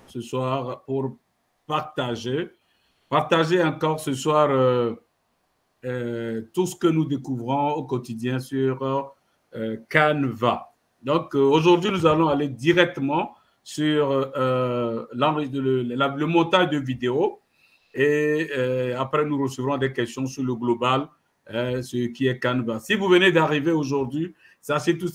ce soir pour partager encore ce soir tout ce que nous découvrons au quotidien sur Canva. Donc aujourd'hui, nous allons aller directement sur le montage de vidéos et après nous recevrons des questions sur le global, ce qui est Canva. Si vous venez d'arriver aujourd'hui, sachez tout.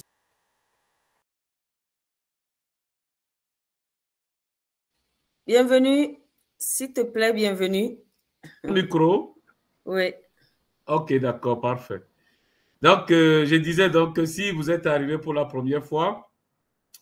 Bienvenue, s'il te plaît, bienvenue. Micro? Oui. Ok, d'accord, parfait. Donc, je disais donc que si vous êtes arrivé pour la première fois,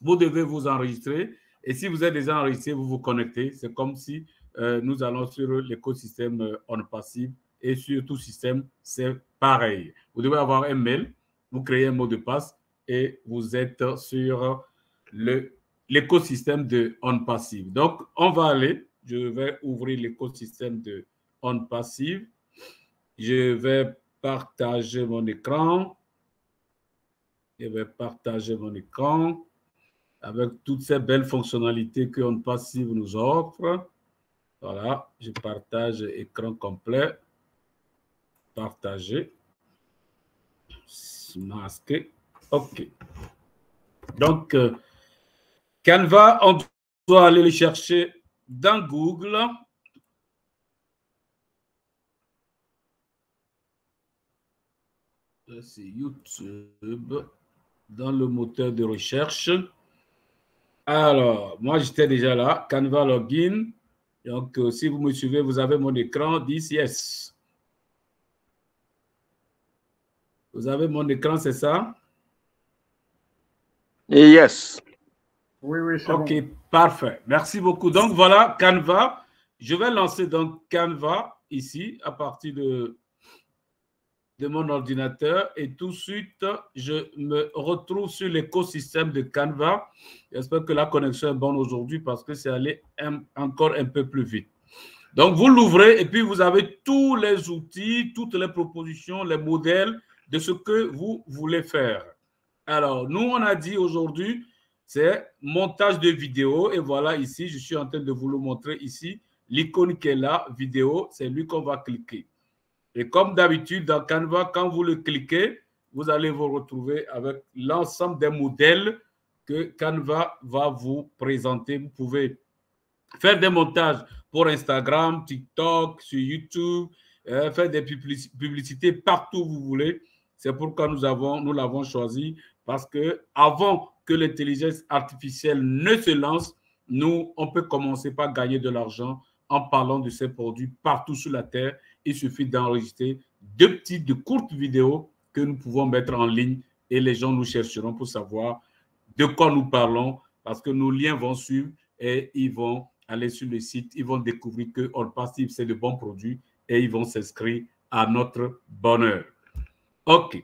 vous devez vous enregistrer. Et si vous êtes déjà enregistré, vous vous connectez. C'est comme si nous allons sur l'écosystème OnPassive et sur tout système, c'est pareil. Vous devez avoir un mail, vous créez un mot de passe et vous êtes sur l'écosystème de OnPassive. Donc, on va aller. Je vais ouvrir l'écosystème de OnPassive. Je vais partager mon écran. Je vais partager mon écran avec toutes ces belles fonctionnalités que OnPassive nous offre. Voilà, je partage écran complet. Partager. Masquer. OK. Donc, Canva, on doit aller le chercher dans Google. C'est YouTube, dans le moteur de recherche. Alors, moi, j'étais déjà là. Canva Login. Donc, si vous me suivez, vous avez mon écran. Dites yes. Vous avez mon écran, c'est ça? Yes. Oui, oui, c'est OK, bon. parfait. Merci beaucoup. Donc, voilà, Canva. Je vais lancer donc Canva ici à partir de mon ordinateur et tout de suite, je me retrouve sur l'écosystème de Canva. J'espère que la connexion est bonne aujourd'hui parce que c'est allé encore un peu plus vite. Donc, vous l'ouvrez et puis vous avez tous les outils, toutes les propositions, les modèles de ce que vous voulez faire. Alors, nous, on a dit aujourd'hui, c'est montage de vidéo. Et voilà, ici, je suis en train de vous le montrer ici. L'icône qui est là, vidéo, c'est lui qu'on va cliquer. Et comme d'habitude, dans Canva, quand vous le cliquez, vous allez vous retrouver avec l'ensemble des modèles que Canva va vous présenter. Vous pouvez faire des montages pour Instagram, TikTok, sur YouTube, faire des publicités partout où vous voulez. C'est pourquoi nous l'avons choisi, parce que avant que l'intelligence artificielle ne se lance, on peut commencer par gagner de l'argent en parlant de ces produits partout sur la Terre. Il suffit d'enregistrer de courtes vidéos que nous pouvons mettre en ligne et les gens nous chercheront pour savoir de quoi nous parlons, parce que nos liens vont suivre et ils vont aller sur le site, ils vont découvrir que OnPassive, c'est de bons produits et ils vont s'inscrire à notre bonheur. OK.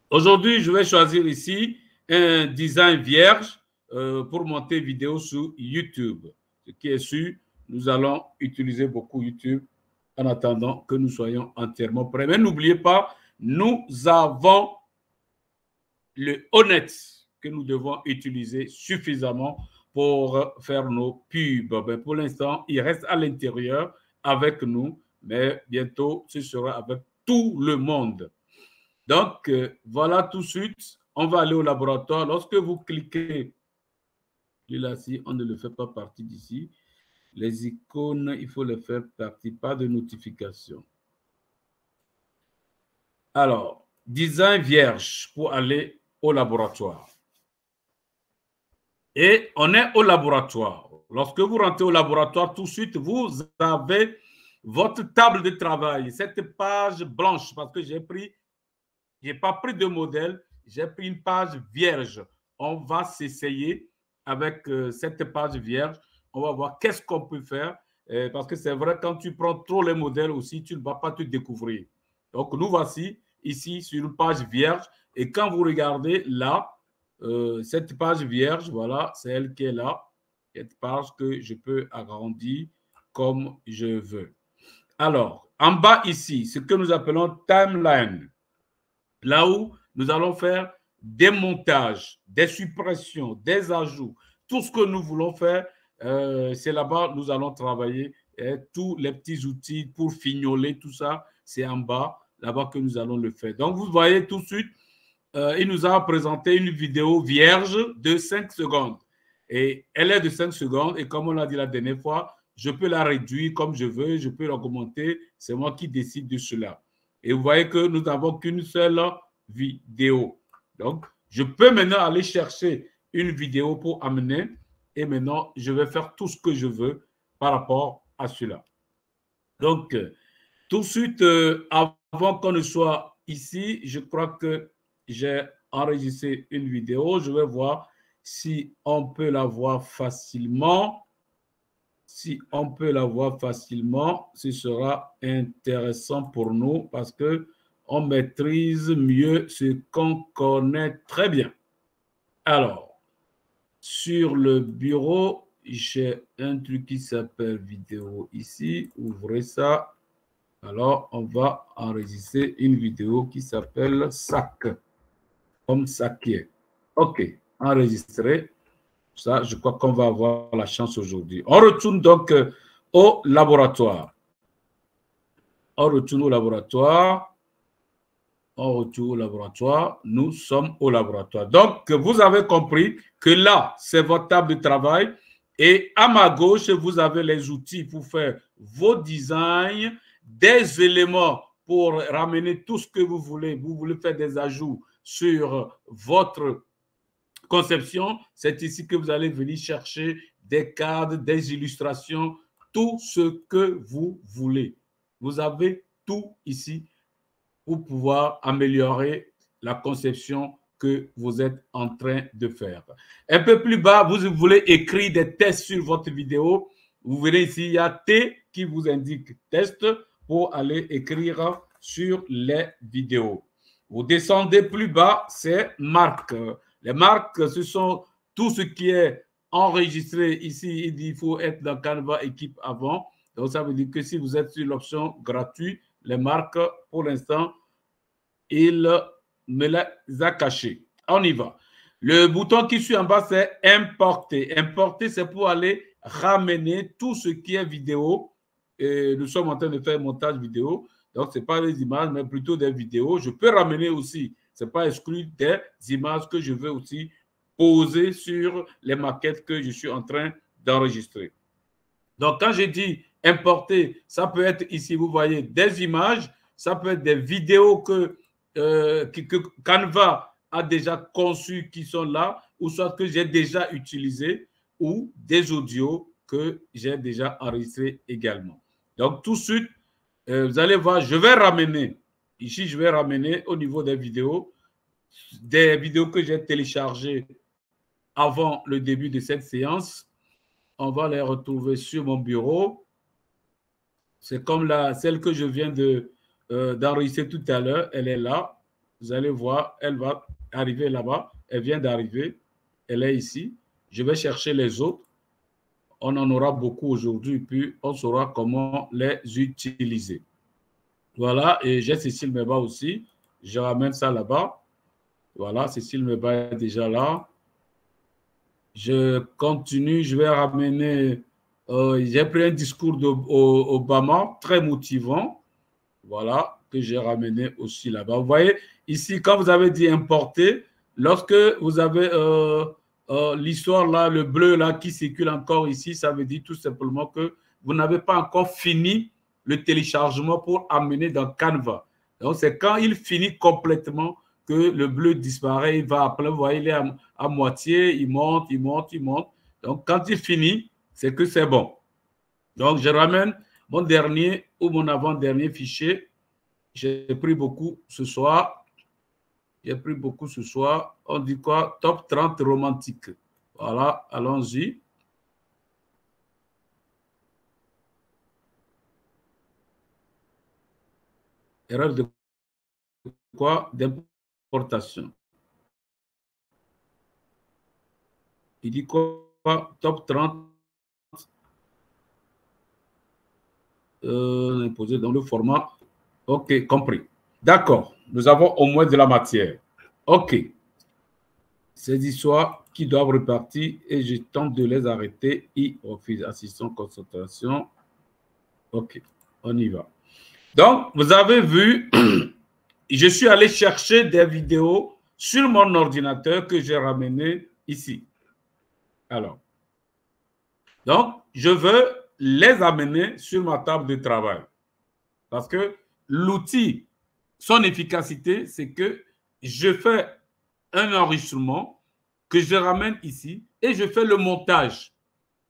Aujourd'hui, je vais choisir ici un design vierge pour monter vidéo sur YouTube. Ce qui est sûr, nous allons utiliser beaucoup YouTube en attendant que nous soyons entièrement prêts. Mais n'oubliez pas, nous avons le honnête que nous devons utiliser suffisamment pour faire nos pubs. Ben, pour l'instant, il reste à l'intérieur avec nous, mais bientôt, ce sera avec tout le monde. Donc, voilà tout de suite, on va aller au laboratoire. Lorsque vous cliquez, là, si on ne le fait pas partie d'ici, les icônes, il faut les faire partie, pas de notification. Alors, design vierge pour aller au laboratoire. Et on est au laboratoire. Lorsque vous rentrez au laboratoire, tout de suite, vous avez votre table de travail, cette page blanche, parce que je n'ai pas pris de modèle, j'ai pris une page vierge. On va s'essayer avec cette page vierge. On va voir qu'est-ce qu'on peut faire, parce que c'est vrai, quand tu prends trop les modèles aussi, tu ne vas pas te découvrir. Donc, nous voici ici sur une page vierge. Et quand vous regardez là, cette page vierge, voilà, c'est elle qui est là. Cette page que je peux agrandir comme je veux. Alors, en bas ici, ce que nous appelons timeline. Là où nous allons faire des montages, des suppressions, des ajouts, tout ce que nous voulons faire C'est là-bas nous allons travailler. Et tous les petits outils pour fignoler tout ça, c'est en bas, là-bas que nous allons le faire. Donc, vous voyez tout de suite, il nous a présenté une vidéo vierge de 5 secondes. Et elle est de 5 secondes. Et comme on l'a dit la dernière fois, je peux la réduire comme je veux, je peux l'augmenter. C'est moi qui décide de cela. Et vous voyez que nous n'avons qu'une seule vidéo. Donc, je peux maintenant aller chercher une vidéo pour amener. Et maintenant, je vais faire tout ce que je veux par rapport à cela. Donc, tout de suite, avant qu'on ne soit ici, je crois que j'ai enregistré une vidéo. Je vais voir si on peut la voir facilement. Si on peut la voir facilement, ce sera intéressant pour nous parce qu'on maîtrise mieux ce qu'on connaît très bien. Alors, sur le bureau, j'ai un truc qui s'appelle vidéo ici. Ouvrez ça. Alors, on va enregistrer une vidéo qui s'appelle sac, comme sakier. OK, enregistré. Ça, je crois qu'on va avoir la chance aujourd'hui. On retourne donc au laboratoire. On retourne au laboratoire. On retourne au laboratoire. Nous sommes au laboratoire. Donc, vous avez compris que là, c'est votre table de travail. Et à ma gauche, vous avez les outils pour faire vos designs, des éléments pour ramener tout ce que vous voulez. Vous voulez faire des ajouts sur votre conception. C'est ici que vous allez venir chercher des cadres, des illustrations, tout ce que vous voulez. Vous avez tout ici pour pouvoir améliorer la conception que vous êtes en train de faire. Un peu plus bas, vous voulez écrire des tests sur votre vidéo. Vous verrez ici, il y a T qui vous indique test pour aller écrire sur les vidéos. Vous descendez plus bas, c'est marques. Les marques, ce sont tout ce qui est enregistré ici. Il dit qu'il faut être dans Canva équipe avant. Donc, ça veut dire que si vous êtes sur l'option gratuite, les marques, pour l'instant, il me les a cachées. On y va. Le bouton qui suit en bas, c'est importer. Importer, c'est pour aller ramener tout ce qui est vidéo. Et nous sommes en train de faire un montage vidéo. Donc, ce n'est pas des images, mais plutôt des vidéos. Je peux ramener aussi, ce n'est pas exclu, des images que je veux aussi poser sur les maquettes que je suis en train d'enregistrer. Donc, quand je dis importer, ça peut être ici, vous voyez, des images, ça peut être des vidéos que Canva a déjà conçues qui sont là, ou soit que j'ai déjà utilisées, ou des audios que j'ai déjà enregistrés également. Donc, tout de suite, vous allez voir, je vais ramener, ici, je vais ramener au niveau des vidéos que j'ai téléchargées avant le début de cette séance. On va les retrouver sur mon bureau. C'est comme celle que je viens d'enregistrer tout à l'heure. Elle est là. Vous allez voir, elle va arriver là-bas. Elle vient d'arriver. Elle est ici. Je vais chercher les autres. On en aura beaucoup aujourd'hui, puis on saura comment les utiliser. Voilà, et j'ai Cécile Meba aussi. Je ramène ça là-bas. Voilà, Cécile Meba est déjà là. Je continue, je vais ramener... j'ai pris un discours d'Obama, très motivant. Voilà, que j'ai ramené aussi là-bas. Vous voyez, ici, quand vous avez dit importer, lorsque vous avez l'histoire là, le bleu là qui circule encore ici, ça veut dire tout simplement que vous n'avez pas encore fini le téléchargement pour amener dans Canva. Donc, c'est quand il finit complètement que le bleu disparaît, il va à plein, vous voyez, il est à moitié, il monte, il monte, il monte. Donc, quand il finit, c'est que c'est bon. Donc, je ramène mon dernier ou mon avant-dernier fichier. J'ai pris beaucoup ce soir. J'ai pris beaucoup ce soir. On dit quoi? Top 30 romantique. Voilà, allons-y. Erreur de quoi? D'importation. Il dit quoi? Top 30 imposé dans le format. OK, compris. D'accord. Nous avons au moins de la matière. OK. Ces histoires, qui doivent repartir et je tente de les arrêter. Ils refusent. Assistant, concentration. OK, on y va. Donc, vous avez vu, je suis allé chercher des vidéos sur mon ordinateur que j'ai ramené ici. Alors, donc, je veux les amener sur ma table de travail. Parce que l'outil, son efficacité, c'est que je fais un enregistrement que je ramène ici et je fais le montage.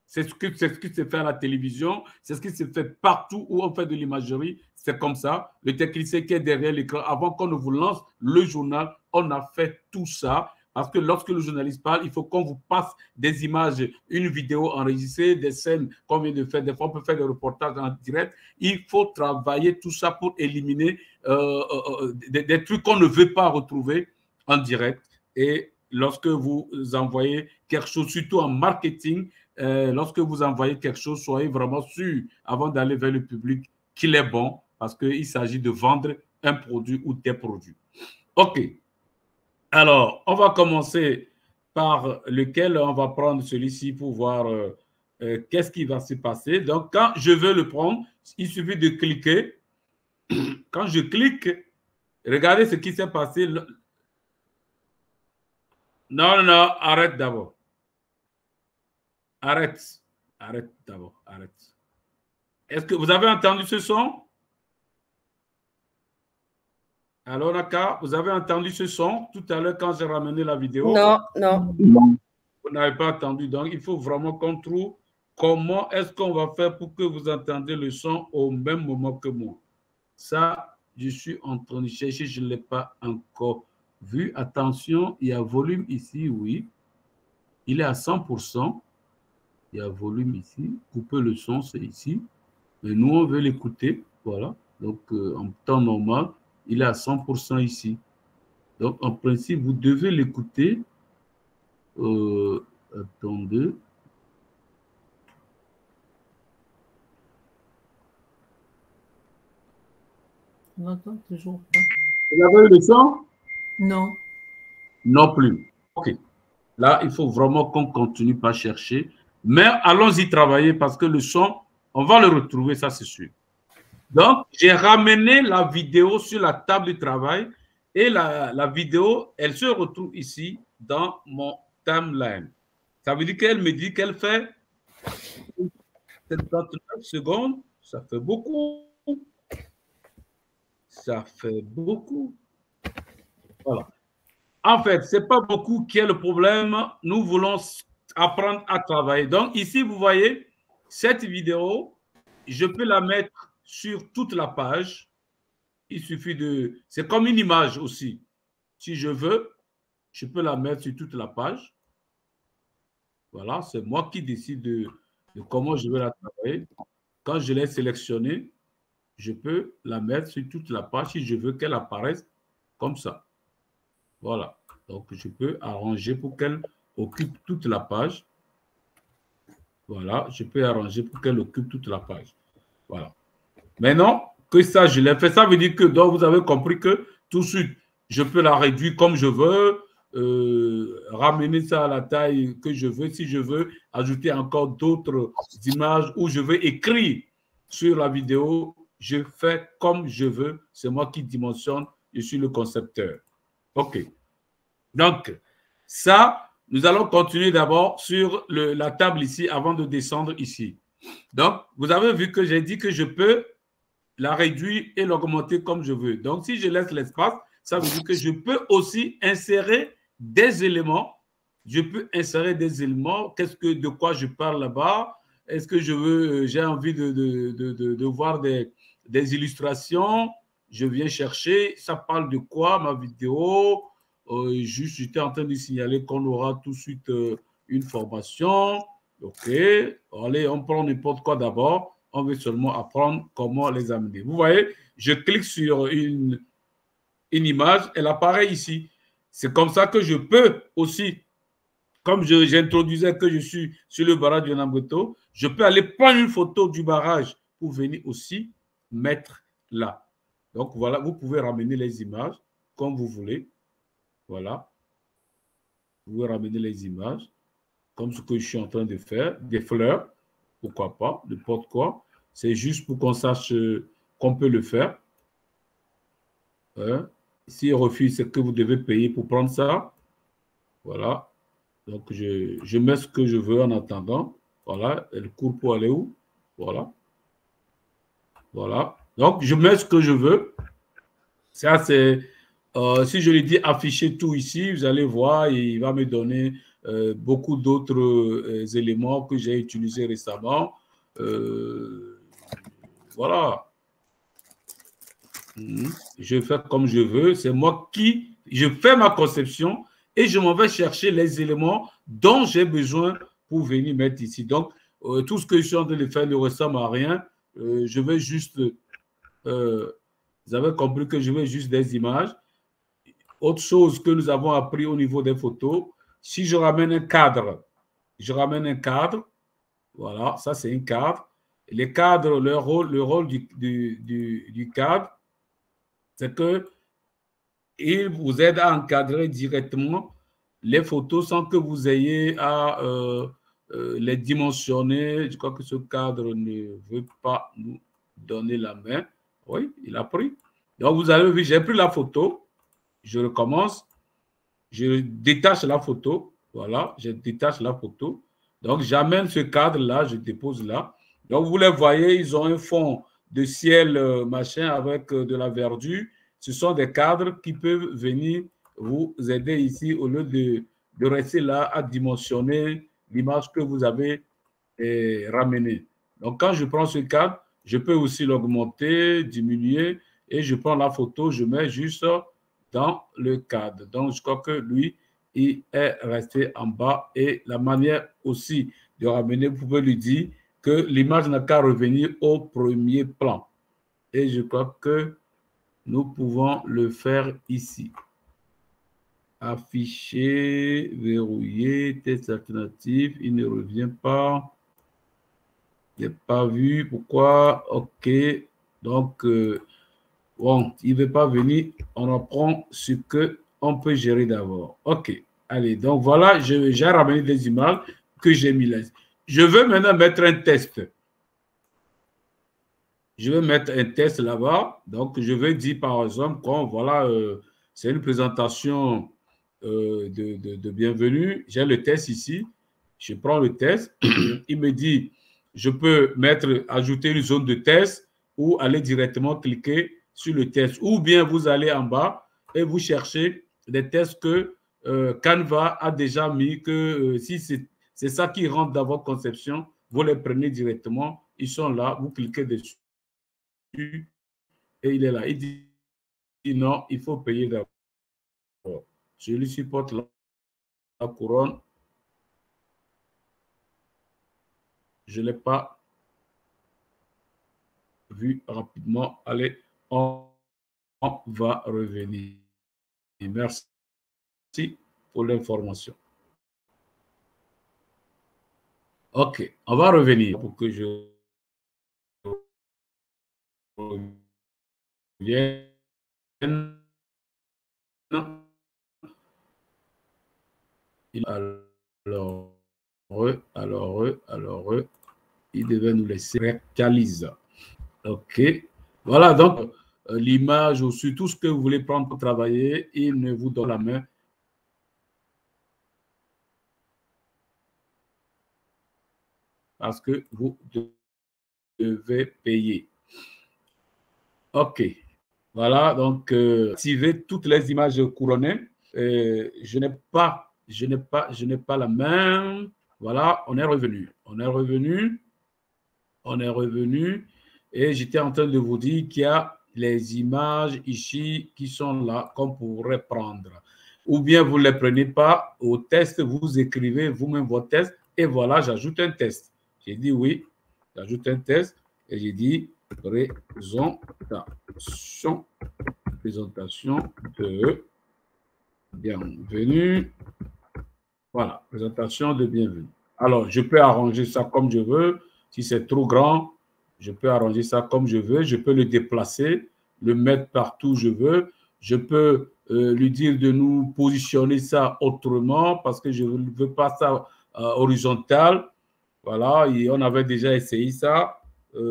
C'est ce qui se fait à la télévision, c'est ce qui se fait partout où on fait de l'imagerie. C'est comme ça. Le technicien qui est derrière l'écran, avant qu'on ne vous lance le journal, on a fait tout ça. Parce que lorsque le journaliste parle, il faut qu'on vous passe des images, une vidéo enregistrée, des scènes qu'on vient de faire. Des fois, on peut faire des reportages en direct. Il faut travailler tout ça pour éliminer des trucs qu'on ne veut pas retrouver en direct. Et lorsque vous envoyez quelque chose, surtout en marketing, lorsque vous envoyez quelque chose, soyez vraiment sûr, avant d'aller vers le public, qu'il est bon, parce qu'il s'agit de vendre un produit ou des produits. OK. Alors, on va commencer par lequel on va prendre celui-ci pour voir qu'est-ce qui va se passer. Donc, quand je veux le prendre, il suffit de cliquer. Quand je clique, regardez ce qui s'est passé. Non, non, arrête d'abord. Arrête. Arrête d'abord, arrête. Est-ce que vous avez entendu ce son? Alors, Naka, vous avez entendu ce son tout à l'heure quand j'ai ramené la vidéo? Non, non. Vous n'avez pas entendu. Donc, il faut vraiment qu'on trouve comment est-ce qu'on va faire pour que vous entendiez le son au même moment que moi. Ça, je suis en train de chercher, je ne l'ai pas encore vu. Attention, il y a volume ici, oui. Il est à 100%. Il y a volume ici. Couper le son, c'est ici. Mais nous, on veut l'écouter. Voilà. Donc, en temps normal, il est à 100% ici. Donc, en principe, vous devez l'écouter. Attendez. On n'entend toujours pas. Vous avez le son? Non. Non plus. OK. Là, il faut vraiment qu'on continue par chercher. Mais allons-y travailler parce que le son, on va le retrouver, ça c'est sûr. Donc, j'ai ramené la vidéo sur la table de travail et la vidéo, elle se retrouve ici dans mon timeline. Ça veut dire qu'elle me dit qu'elle fait 79 secondes. Ça fait beaucoup. Ça fait beaucoup. Voilà. En fait, ce n'est pas beaucoup qui est le problème. Nous voulons apprendre à travailler. Donc, ici, vous voyez, cette vidéo, je peux la mettre sur toute la page. Il suffit de... C'est comme une image aussi. Si je veux, je peux la mettre sur toute la page. Voilà, c'est moi qui décide de comment je vais la travailler. Quand je l'ai sélectionnée, je peux la mettre sur toute la page si je veux qu'elle apparaisse comme ça. Voilà. Donc, je peux arranger pour qu'elle occupe toute la page. Voilà, je peux arranger pour qu'elle occupe toute la page. Voilà. Maintenant que ça, je l'ai fait, ça veut dire que donc, vous avez compris que tout de suite, je peux la réduire comme je veux, ramener ça à la taille que je veux. Si je veux ajouter encore d'autres images ou je veux écrire sur la vidéo, je fais comme je veux. C'est moi qui dimensionne, je suis le concepteur. OK. Donc, ça, nous allons continuer d'abord sur la table ici avant de descendre ici. Donc, vous avez vu que j'ai dit que je peux la réduire et l'augmenter comme je veux. Donc, si je laisse l'espace, ça veut dire que je peux aussi insérer des éléments. Je peux insérer des éléments. De quoi je parle là-bas? Est-ce que j'ai envie de voir des illustrations? Je viens chercher. Ça parle de quoi, ma vidéo? Juste, j'étais en train de signaler qu'on aura tout de suite une formation. OK. Allez, on prend n'importe quoi d'abord. On veut seulement apprendre comment les amener. Vous voyez, je clique sur une image, elle apparaît ici. C'est comme ça que je peux aussi, comme j'introduisais que je suis sur le barrage de Nambuto, je peux aller prendre une photo du barrage pour venir aussi mettre là. Donc voilà, vous pouvez ramener les images comme vous voulez. Voilà. Vous pouvez ramener les images, comme ce que je suis en train de faire, des fleurs, pourquoi pas, n'importe quoi. C'est juste pour qu'on sache qu'on peut le faire. Hein? S'il refuse, c'est que vous devez payer pour prendre ça. Voilà. Donc, je mets ce que je veux en attendant. Voilà. Elle court pour aller où? Voilà. Voilà. Donc, je mets ce que je veux. Ça, c'est... si je lui dis afficher tout ici, vous allez voir, il va me donner beaucoup d'autres éléments que j'ai utilisés récemment. Voilà. Je fais comme je veux. C'est moi qui... Je fais ma conception et je m'en vais chercher les éléments dont j'ai besoin pour venir mettre ici. Donc, tout ce que je suis en train de faire ne ressemble à rien. Je vais juste... vous avez compris que je veux juste des images. Autre chose que nous avons appris au niveau des photos, si je ramène un cadre, voilà, ça c'est un cadre. Les cadres, le rôle du cadre, c'est qu'il vous aide à encadrer directement les photos sans que vous ayez à les dimensionner. Je crois que ce cadre ne veut pas nous donner la main. Oui, il a pris. Donc, vous avez vu, j'ai pris la photo. Je recommence. Je détache la photo. Voilà, je détache la photo. Donc, j'amène ce cadre-là, je dépose là. Donc, vous les voyez, ils ont un fond de ciel machin avec de la verdure. Ce sont des cadres qui peuvent venir vous aider ici au lieu de rester là à dimensionner l'image que vous avez ramenée. Donc, quand je prends ce cadre, je peux aussi l'augmenter, diminuer et je prends la photo, je mets juste dans le cadre. Donc, je crois que lui, il est resté en bas et la manière aussi de ramener, vous pouvez lui dire que l'image n'a qu'à revenir au premier plan. Et je crois que nous pouvons le faire ici. Afficher, verrouiller, test alternatif, il ne revient pas. Je n'ai pas vu. Pourquoi? OK. Donc, bon, il ne veut pas venir. On apprend ce qu'on peut gérer d'abord. OK. Allez, donc voilà, j'ai ramené des images que j'ai mis là. Je veux maintenant mettre un test. Je vais mettre un test là-bas. Donc, je vais dire par exemple, voilà, c'est une présentation de bienvenue. J'ai le test ici. Je prends le test. Il me dit, je peux ajouter une zone de test ou aller directement cliquer sur le test. Ou bien vous allez en bas et vous cherchez des tests que Canva a déjà mis, que si c'est ça qui rentre dans votre conception, vous les prenez directement. Ils sont là, vous cliquez dessus. Et il est là. Il dit non, il faut payer d'abord. Je lui supporte la couronne. Je ne l'ai pas vu rapidement. Allez, on va revenir. Et merci pour l'information. OK, on va revenir pour que je revienne. Alors, il devait nous laisser réactualiser. OK. Voilà, donc, l'image ou sur tout ce que vous voulez prendre pour travailler, il ne vous donne la main. Parce que vous devez payer. OK. Voilà, donc, activez toutes les images couronnées. Je n'ai pas la main. Voilà, on est revenu. Et j'étais en train de vous dire qu'il y a les images ici qui sont là qu'on pourrait prendre. Ou bien vous ne les prenez pas au test, vous écrivez vous-même votre test et voilà, j'ajoute un test. J'ai dit oui, j'ajoute un test et j'ai dit présentation de bienvenue. Voilà, présentation de bienvenue. Alors, je peux arranger ça comme je veux. Si c'est trop grand, je peux arranger ça comme je veux. Je peux le déplacer, le mettre partout où je veux. je peux lui dire de nous positionner ça autrement parce que je ne veux pas ça horizontal. Voilà, et on avait déjà essayé ça.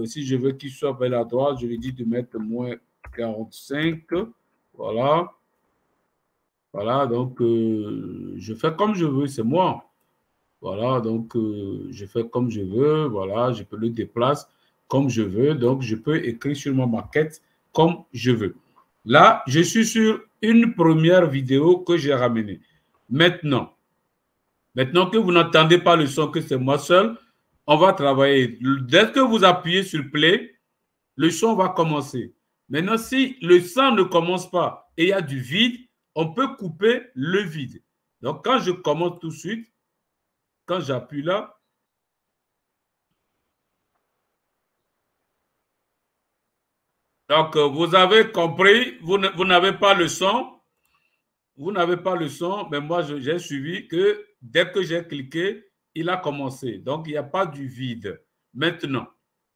Si je veux qu'il soit vers la droite, je lui dis de mettre moins 45. Voilà. Voilà, donc je fais comme je veux, c'est moi. Voilà, donc je fais comme je veux. Voilà, je peux le déplacer comme je veux. Donc, je peux écrire sur ma maquette comme je veux. Là, je suis sur une première vidéo que j'ai ramenée. Maintenant que vous n'entendez pas le son, que c'est moi seul, on va travailler. Dès que vous appuyez sur play, le son va commencer. Maintenant, si le son ne commence pas et il y a du vide, on peut couper le vide. Donc, quand je commence tout de suite, quand j'appuie là, donc vous avez compris, vous n'avez pas le son. Vous n'avez pas le son, mais moi, j'ai suivi que dès que j'ai cliqué, il a commencé. Donc, il n'y a pas du vide. Maintenant,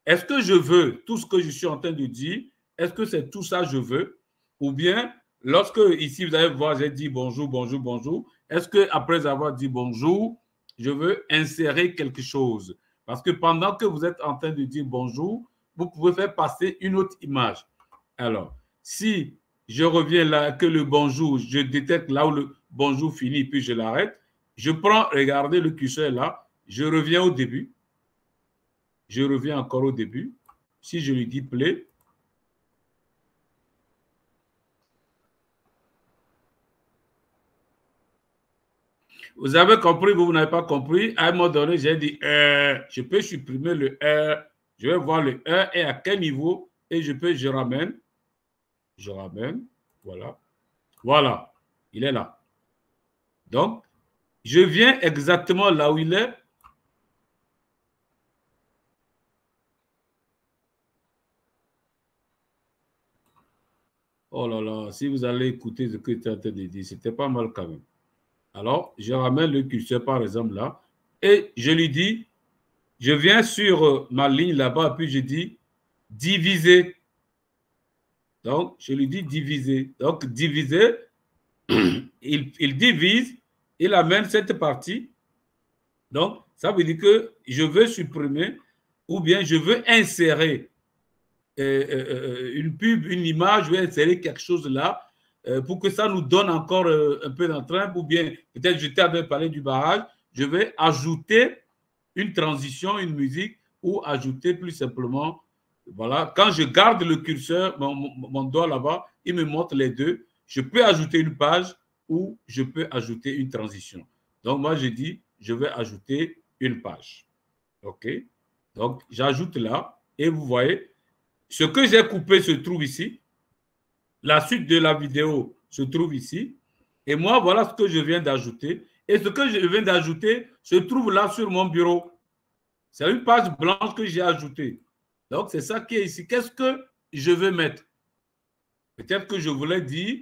est-ce que je veux tout ce que je suis en train de dire? Est-ce que c'est tout ça que je veux? Ou bien, lorsque ici, vous allez voir, j'ai dit bonjour, bonjour, bonjour. Est-ce qu'après avoir dit bonjour, je veux insérer quelque chose? Parce que pendant que vous êtes en train de dire bonjour, vous pouvez faire passer une autre image. Alors, si je reviens là, que le bonjour, je détecte là où le bonjour finit, puis je l'arrête. Je prends, regardez le curseur là, je reviens au début. Je reviens encore au début. Si je lui dis play, vous avez compris, vous n'avez pas compris. À un moment donné, j'ai dit, je peux supprimer le R. Je vais voir le R et à quel niveau, et je ramène. Je ramène, voilà. Voilà, il est là. Donc, je viens exactement là où il est. Oh là là, si vous allez écouter ce que tu as en train de dire, c'était pas mal quand même. Alors, je ramène le curseur par exemple là, et je lui dis, je viens sur ma ligne là-bas, puis je dis diviser. Donc, je lui dis diviser. Donc, diviser, il divise, il amène cette partie. Donc, ça veut dire que je veux supprimer ou bien je veux insérer une pub, une image, je vais insérer quelque chose là pour que ça nous donne encore un peu d'entrain, ou bien peut-être je t'avais parlé du barrage, je vais ajouter une transition, une musique, ou ajouter plus simplement, voilà, quand je garde le curseur, mon doigt là-bas, il me montre les deux, je peux ajouter une page ou je peux ajouter une transition. Donc moi je dis, je vais ajouter une page. OK? Donc j'ajoute là, et vous voyez, ce que j'ai coupé se trouve ici. La suite de la vidéo se trouve ici. Et moi, voilà ce que je viens d'ajouter. Et ce que je viens d'ajouter se trouve là sur mon bureau. C'est une page blanche que j'ai ajoutée. Donc, c'est ça qui est ici. Qu'est-ce que je veux mettre? Peut-être que je voulais dire,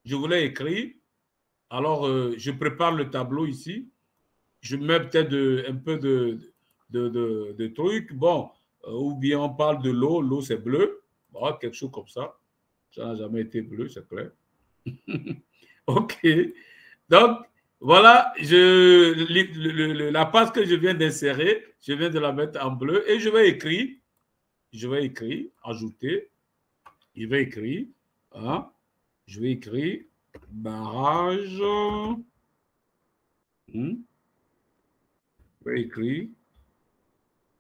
je voulais écrire. Alors, je prépare le tableau ici. Je mets peut-être un peu de trucs. Bon, ou bien on parle de l'eau. L'eau, c'est bleu. Bon, quelque chose comme ça. Ça n'a jamais été bleu, c'est clair. OK. Donc, voilà, la page que je viens d'insérer, je viens de la mettre en bleu et je vais écrire, ajouter, je vais écrire, hein, je vais écrire barrage, je vais écrire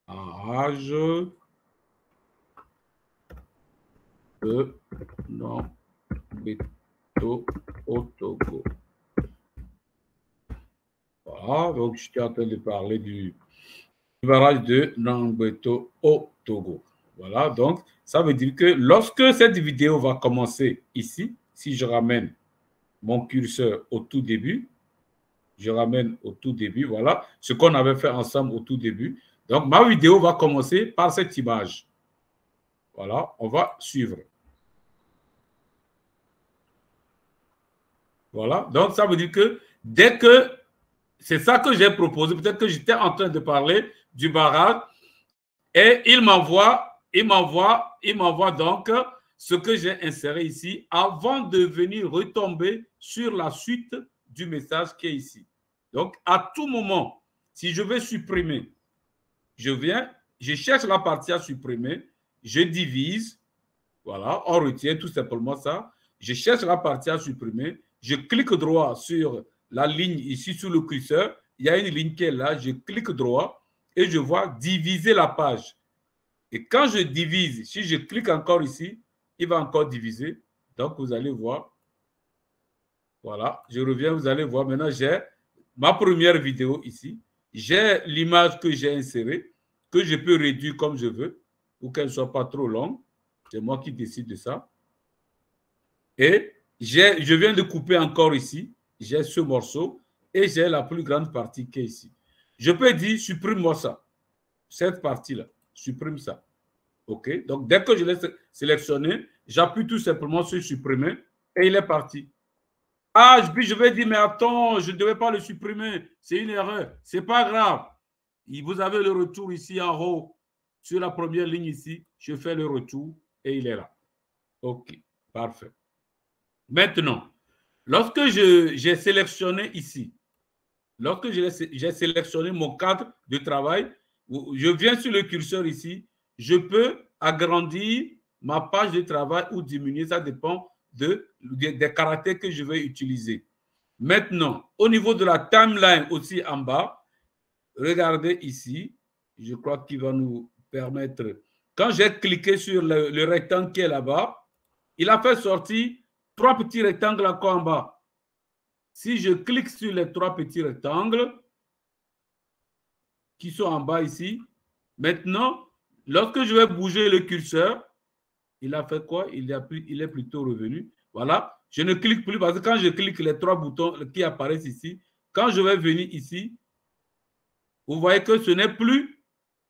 barrage de Nambeto au Togo. Voilà, donc je suis en train de parler du barrage de Nambeto au Togo. Voilà, donc ça veut dire que lorsque cette vidéo va commencer ici, si je ramène mon curseur au tout début, je ramène au tout début, voilà, ce qu'on avait fait ensemble au tout début. Donc ma vidéo va commencer par cette image. Voilà, on va suivre. Voilà, donc ça veut dire que dès que c'est ça que j'ai proposé, peut-être que j'étais en train de parler du barrage et il m'envoie donc ce que j'ai inséré ici avant de venir retomber sur la suite du message qui est ici. Donc, à tout moment, si je veux supprimer, je viens, je cherche la partie à supprimer, je divise, voilà, on retient tout simplement ça. Je cherche la partie à supprimer, je clique droit sur la ligne ici sur le curseur, il y a une ligne qui est là, je clique droit et je vois diviser la page. Et quand je divise, si je clique encore ici, il va encore diviser. Donc, vous allez voir. Voilà, je reviens, vous allez voir. Maintenant, j'ai ma première vidéo ici. J'ai l'image que j'ai insérée, que je peux réduire comme je veux, pour qu'elle ne soit pas trop longue. C'est moi qui décide de ça. Et je viens de couper encore ici. J'ai ce morceau et j'ai la plus grande partie qui est ici. Je peux dire, supprime-moi ça. Cette partie-là, supprime ça. OK? Donc, dès que je l'ai sélectionné, j'appuie tout simplement sur supprimer et il est parti. Ah, puis je vais dire, mais attends, je ne devais pas le supprimer. C'est une erreur. Ce n'est pas grave. Vous avez le retour ici en haut, sur la première ligne ici. Je fais le retour et il est là. OK, parfait. Maintenant, lorsque j'ai sélectionné ici, lorsque j'ai sélectionné mon cadre de travail, je viens sur le curseur ici, je peux agrandir ma page de travail ou diminuer, ça dépend des caractères que je vais utiliser. Maintenant, au niveau de la timeline aussi en bas, regardez ici, je crois qu'il va nous permettre, quand j'ai cliqué sur le rectangle qui est là-bas, il a fait sortir 3 petits rectangles encore en bas. Si je clique sur les 3 petits rectangles qui sont en bas ici, maintenant, lorsque je vais bouger le curseur, il a fait quoi? Il est plutôt revenu. Voilà, je ne clique plus parce que quand je clique les 3 boutons qui apparaissent ici, quand je vais venir ici, vous voyez que ce n'est plus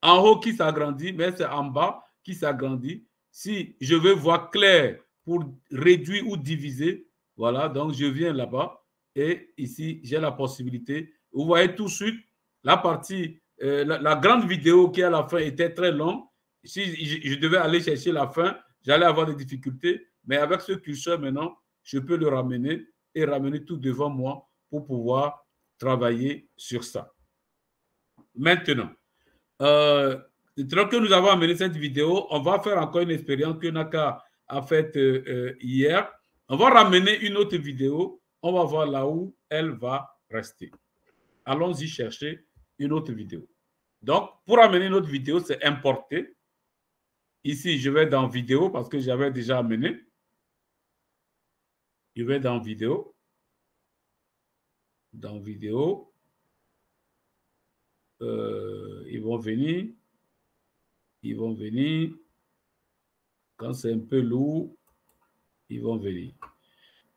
en haut qui s'agrandit, mais c'est en bas qui s'agrandit. Si je veux voir clair pour réduire ou diviser, voilà, donc je viens là-bas et ici, j'ai la possibilité. Vous voyez tout de suite, la partie, la grande vidéo qui à la fin était très longue. Si je devais aller chercher la fin, j'allais avoir des difficultés, mais avec ce curseur maintenant, je peux le ramener et ramener tout devant moi pour pouvoir travailler sur ça. Maintenant, que nous avons amené cette vidéo, on va faire encore une expérience que Naka a faite hier. On va ramener une autre vidéo. On va voir là où elle va rester. Allons-y chercher une autre vidéo. Donc, pour amener une autre vidéo, c'est importer. Ici, je vais dans vidéo parce que j'avais déjà amené. Je vais dans vidéo. Dans vidéo. Ils vont venir. Ils vont venir. Quand c'est un peu lourd, ils vont venir.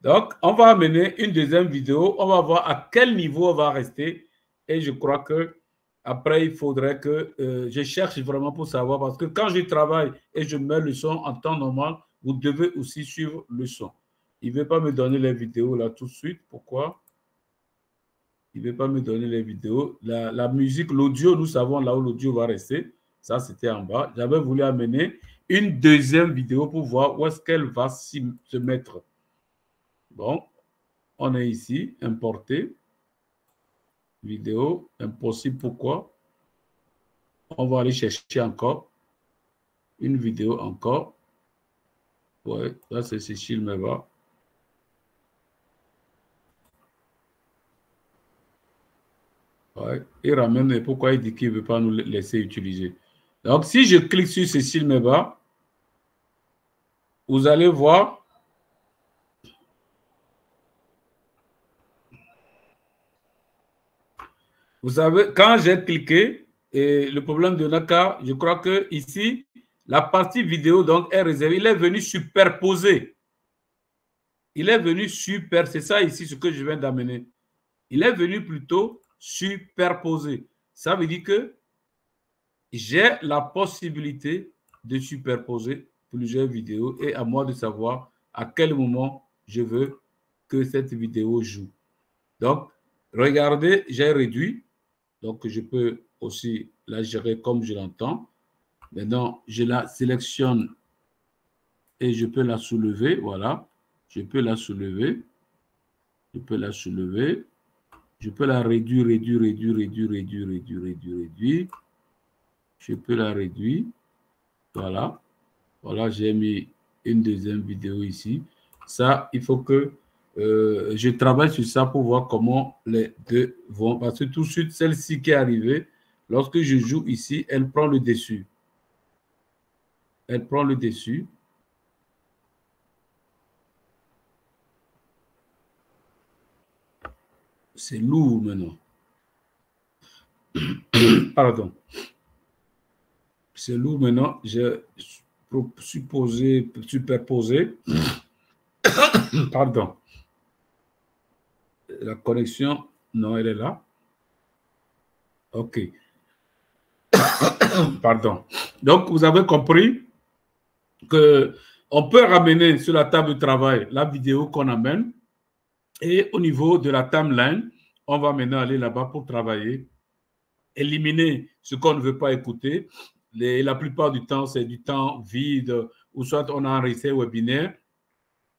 Donc, on va amener une deuxième vidéo. On va voir à quel niveau on va rester. Et je crois que après, il faudrait que je cherche vraiment pour savoir. Parce que quand je travaille et je mets le son en temps normal, vous devez aussi suivre le son. Il ne veut pas me donner les vidéos là tout de suite. Pourquoi? Il ne veut pas me donner les vidéos. La musique, l'audio, nous savons là où l'audio va rester. Ça, c'était en bas. J'avais voulu amener une deuxième vidéo pour voir où est-ce qu'elle va se mettre. Bon, on est ici, importer. Vidéo, impossible. Pourquoi? On va aller chercher encore. Une vidéo encore. Ouais, là, c'est Cécile Meva. Ouais, il ramène, mais pourquoi il dit qu'il ne veut pas nous laisser utiliser? Donc, si je clique sur Cécile Meva, vous allez voir. Vous savez, quand j'ai cliqué, et le problème de Naka, je crois que ici, la partie vidéo donc, est réservée. Il est venu superposer. Il est venu c'est ça ici ce que je viens d'amener. Il est venu plutôt superposer. Ça veut dire que j'ai la possibilité de superposer plusieurs vidéos et à moi de savoir à quel moment je veux que cette vidéo joue. Donc, regardez, j'ai réduit. Donc, je peux aussi la gérer comme je l'entends. Maintenant, je la sélectionne et je peux la soulever, voilà. Je peux la soulever. Je peux la soulever. Je peux la réduire. Je peux la réduire. Voilà. Voilà, j'ai mis une deuxième vidéo ici. Ça, il faut que je travaille sur ça pour voir comment les deux vont. Parce que tout de suite, celle-ci qui est arrivée, lorsque je joue ici, elle prend le dessus. Elle prend le dessus. C'est lourd maintenant. Pardon. C'est lourd maintenant. J'ai superposé. Pardon. La connexion, non, elle est là. OK. Pardon. Donc, vous avez compris qu'on peut ramener sur la table de travail la vidéo qu'on amène. Et au niveau de la timeline, on va maintenant aller là-bas pour travailler, éliminer ce qu'on ne veut pas écouter. La plupart du temps, c'est du temps vide, ou soit on a enregistré un webinaire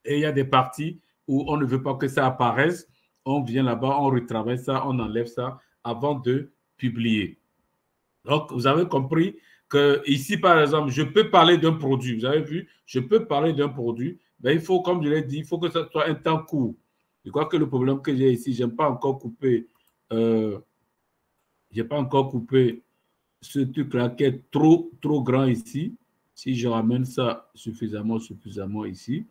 et il y a des parties où on ne veut pas que ça apparaisse. On vient là-bas, on retravaille ça, on enlève ça avant de publier. Donc, vous avez compris que ici, par exemple, je peux parler d'un produit. Vous avez vu, je peux parler d'un produit, mais il faut, comme je l'ai dit, il faut que ça soit un temps court. Je crois que le problème que j'ai ici, je n'ai pas encore coupé, ce truc-là qui est trop grand ici. Si je ramène ça suffisamment ici,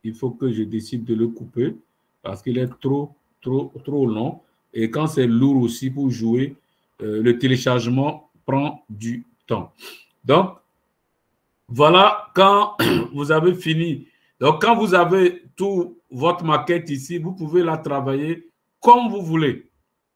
il faut que je décide de le couper parce qu'il est trop long. Et quand c'est lourd aussi pour jouer, le téléchargement prend du temps. Donc, voilà quand vous avez fini. Donc, quand vous avez tout votre maquette ici, vous pouvez la travailler comme vous voulez.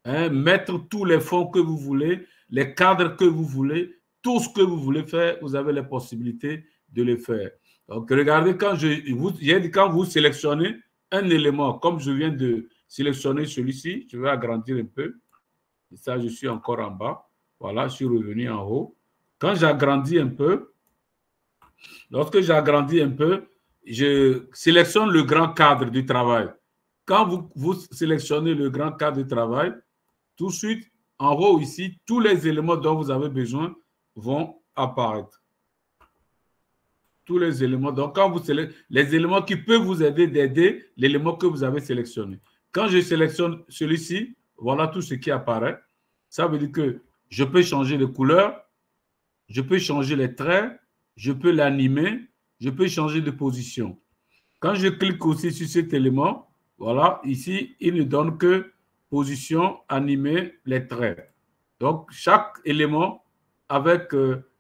Hein, mettre tous les fonds que vous voulez, les cadres que vous voulez, tout ce que vous voulez faire, vous avez les possibilités de le faire. Donc, regardez, quand vous sélectionnez un élément, comme je viens de sélectionner celui-ci, je vais agrandir un peu. Et ça, je suis encore en bas. Voilà, je suis revenu en haut. Quand j'agrandis un peu, lorsque j'agrandis un peu, je sélectionne le grand cadre du travail. Quand vous sélectionnez le grand cadre du travail, tout de suite, en haut ici, tous les éléments dont vous avez besoin vont apparaître. Tous les éléments. Donc, quand vous sélectionnez les éléments qui peuvent vous aider d'aider l'élément que vous avez sélectionné. Quand je sélectionne celui-ci, voilà tout ce qui apparaît. Ça veut dire que je peux changer de couleur, je peux changer les traits, je peux l'animer, je peux changer de position. Quand je clique aussi sur cet élément, voilà, ici, il ne donne que position, animer, les traits. Donc, chaque élément avec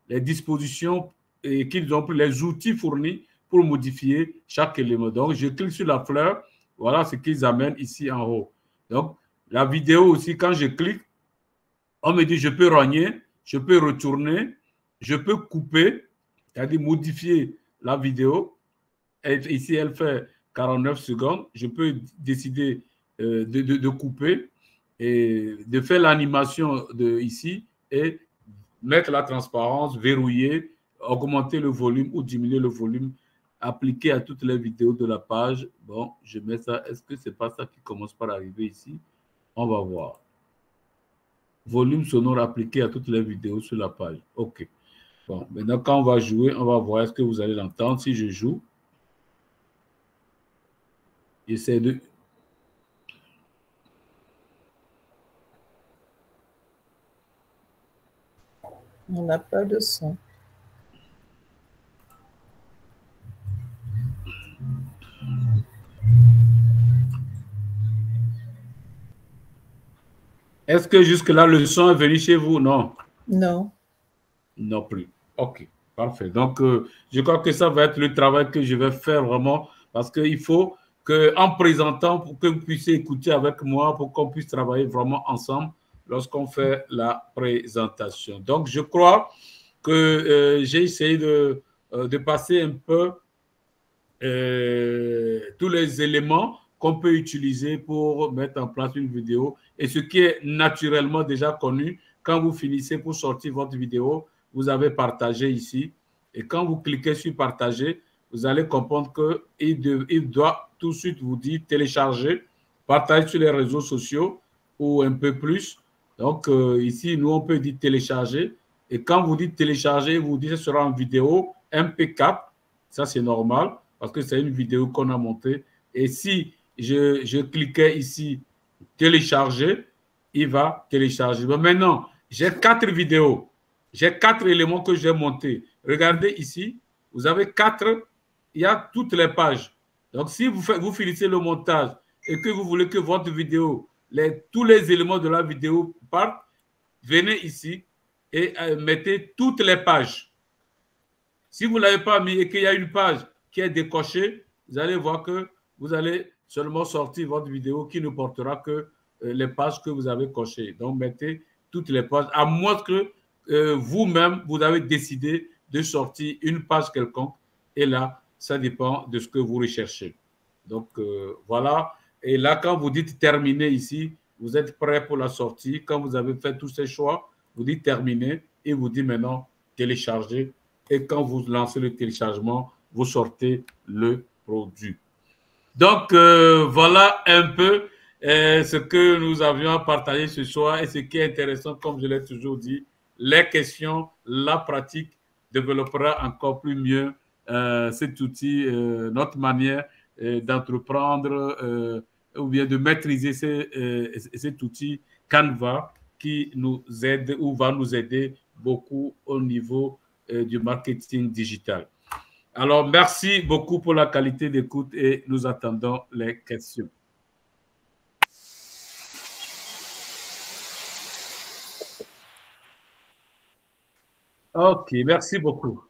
les dispositions et qu'ils ont pris, les outils fournis pour modifier chaque élément. Donc, je clique sur la fleur, voilà ce qu'ils amènent ici en haut. Donc, la vidéo aussi, quand je clique, on me dit je peux rogner, je peux retourner, je peux couper, c'est-à-dire modifier la vidéo. Et ici, elle fait 49 secondes. Je peux décider de couper et de faire l'animation ici et mettre la transparence, verrouiller, augmenter le volume ou diminuer le volume, appliquer à toutes les vidéos de la page. Bon, je mets ça. Est-ce que ce n'est pas ça qui commence par arriver ici? On va voir. Volume sonore appliqué à toutes les vidéos sur la page. OK. Bon, maintenant, quand on va jouer, on va voir est-ce que vous allez l'entendre. Si je joue, j'essaie de... On n'a pas de son. Est-ce que jusque-là, le son est venu chez vous? Non. Non. Non plus. OK, parfait. Donc, je crois que ça va être le travail que je vais faire vraiment parce qu'il faut qu'en présentant, pour que vous puissiez écouter avec moi, pour qu'on puisse travailler vraiment ensemble lorsqu'on fait la présentation. Donc, je crois que j'ai essayé de passer un peu tous les éléments qu'on peut utiliser pour mettre en place une vidéo et ce qui est naturellement déjà connu. Quand vous finissez pour sortir votre vidéo, vous avez partagé ici et quand vous cliquez sur partager, vous allez comprendre qu'il doit tout de suite vous dire télécharger, partager sur les réseaux sociaux ou un peu plus. Donc, ici, nous, on peut dire télécharger. Et quand vous dites télécharger, vous dites que ce sera en vidéo MP4. Ça, c'est normal parce que c'est une vidéo qu'on a montée. Et si je cliquais ici, télécharger, il va télécharger. Mais maintenant, j'ai 4 vidéos. J'ai 4 éléments que j'ai montés. Regardez ici, vous avez 4, il y a toutes les pages. Donc, si vous finissez le montage et que vous voulez que votre vidéo, tous les éléments de la vidéo partent, venez ici et mettez toutes les pages. Si vous ne l'avez pas mis et qu'il y a une page qui est décochée, vous allez voir que vous allez seulement sortir votre vidéo qui ne portera que les pages que vous avez cochées. Donc, mettez toutes les pages, à moins que vous-même, vous avez décidé de sortir une page quelconque. Et là, ça dépend de ce que vous recherchez. Donc, voilà. Et là, quand vous dites terminer ici, vous êtes prêt pour la sortie. Quand vous avez fait tous ces choix, vous dites terminer et vous dites maintenant télécharger. Et quand vous lancez le téléchargement, vous sortez le produit. Donc, voilà un peu ce que nous avions à partager ce soir et ce qui est intéressant, comme je l'ai toujours dit, les questions, la pratique développera encore plus mieux cet outil, notre manière d'entreprendre ou bien de maîtriser cet outil Canva qui nous aide ou va nous aider beaucoup au niveau du marketing digital. Alors, merci beaucoup pour la qualité d'écoute et nous attendons les questions. OK, merci beaucoup.